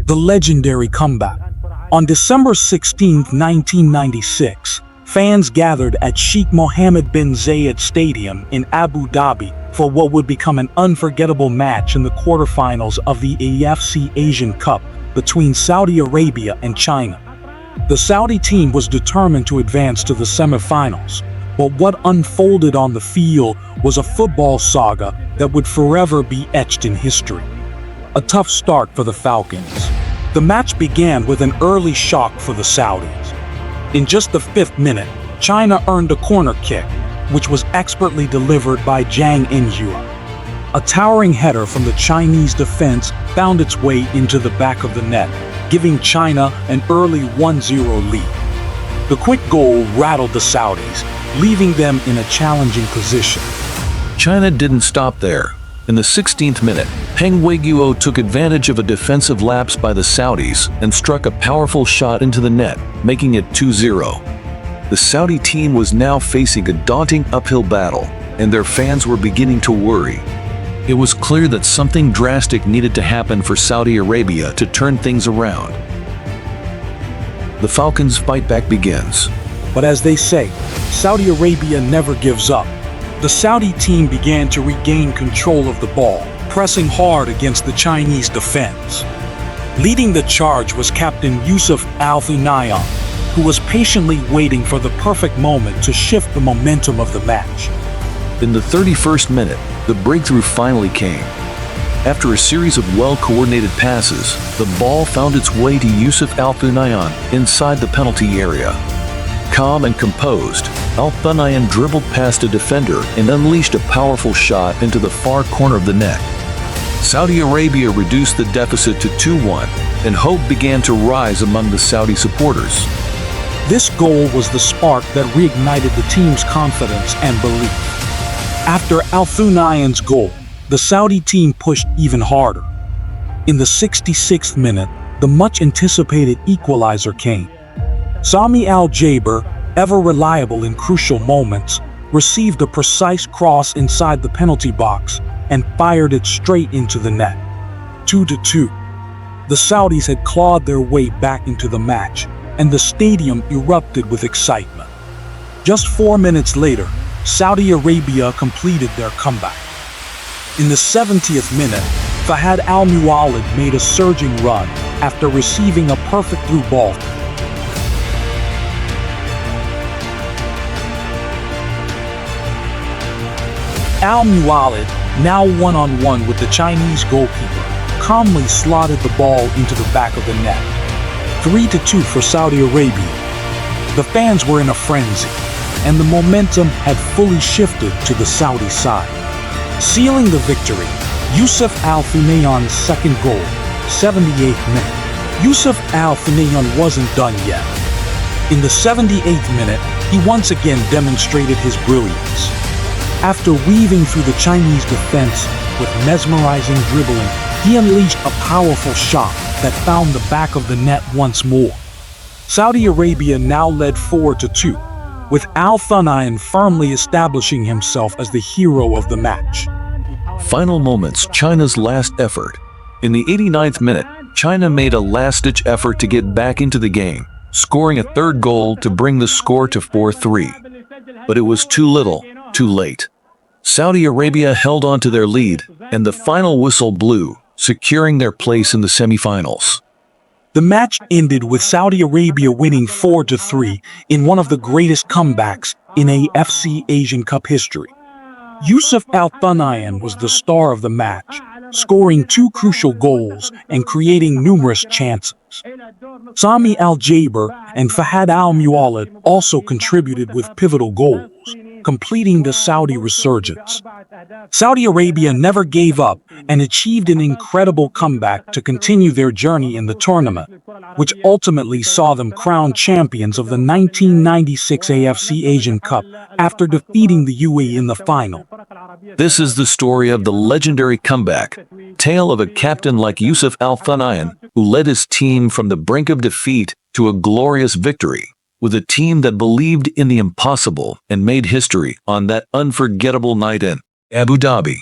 The legendary comeback. On December 16, 1996, fans gathered at Sheikh Mohammed bin Zayed Stadium in Abu Dhabi for what would become an unforgettable match in the quarterfinals of the AFC Asian Cup between Saudi Arabia and China. The Saudi team was determined to advance to the semifinals, but what unfolded on the field was a football saga that would forever be etched in history. A tough start for the Falcons. The match began with an early shock for the Saudis. In just the 5th minute, China earned a corner kick, which was expertly delivered by Zhang Injua. A towering header from the Chinese defense found its way into the back of the net, giving China an early 1-0 lead. The quick goal rattled the Saudis, leaving them in a challenging position. China didn't stop there. In the 16th minute, Peng Weiguo took advantage of a defensive lapse by the Saudis and struck a powerful shot into the net, making it 2-0. The Saudi team was now facing a daunting uphill battle, and their fans were beginning to worry. It was clear that something drastic needed to happen for Saudi Arabia to turn things around. The Falcons' fight back begins. But as they say, Saudi Arabia never gives up. The Saudi team began to regain control of the ball, pressing hard against the Chinese defense. Leading the charge was Captain Yusuf Al-Thunayan, who was patiently waiting for the perfect moment to shift the momentum of the match. In the 31st minute, the breakthrough finally came. After a series of well-coordinated passes, the ball found its way to Yusuf Al-Thunayan inside the penalty area. Calm and composed, Al-Thunayan dribbled past a defender and unleashed a powerful shot into the far corner of the net. Saudi Arabia reduced the deficit to 2-1, and hope began to rise among the Saudi supporters. This goal was the spark that reignited the team's confidence and belief. After Al-Thunayan's goal, the Saudi team pushed even harder. In the 66th minute, the much-anticipated equalizer came. Sami Al-Jaber, ever reliable in crucial moments, received a precise cross inside the penalty box and fired it straight into the net. 2-2. The Saudis had clawed their way back into the match, and the stadium erupted with excitement. Just 4 minutes later, Saudi Arabia completed their comeback. In the 70th minute, Fahad Al-Muwallad made a surging run after receiving a perfect through ball. Al-Muwallad, now one-on-one with the Chinese goalkeeper, calmly slotted the ball into the back of the net. 3-2 for Saudi Arabia. The fans were in a frenzy, and the momentum had fully shifted to the Saudi side. Sealing the victory, Yusuf Al-Thunayan's second goal, 78th minute. Yusuf Al-Thunayan wasn't done yet. In the 78th minute, he once again demonstrated his brilliance. After weaving through the Chinese defense with mesmerizing dribbling, he unleashed a powerful shot that found the back of the net once more. Saudi Arabia now led 4-2, with Al-Thunayan firmly establishing himself as the hero of the match. Final moments, China's last effort. In the 89th minute, China made a last-ditch effort to get back into the game, scoring a third goal to bring the score to 4-3. But it was too little, too late. Saudi Arabia held on to their lead, and the final whistle blew, securing their place in the semifinals. The match ended with Saudi Arabia winning 4-3 in one of the greatest comebacks in AFC Asian Cup history. Yusuf Al-Thunayan was the star of the match, scoring 2 crucial goals and creating numerous chances. Sami Al-Jaber and Fahad Al-Muwallad also contributed with pivotal goals, completing the Saudi resurgence. Saudi Arabia never gave up and achieved an incredible comeback to continue their journey in the tournament, which ultimately saw them crowned champions of the 1996 AFC Asian Cup after defeating the UAE in the final. This is the story of the legendary comeback, tale of a captain like Yusuf Al-Thunayan, who led his team from the brink of defeat to a glorious victory, with a team that believed in the impossible and made history on that unforgettable night in Abu Dhabi.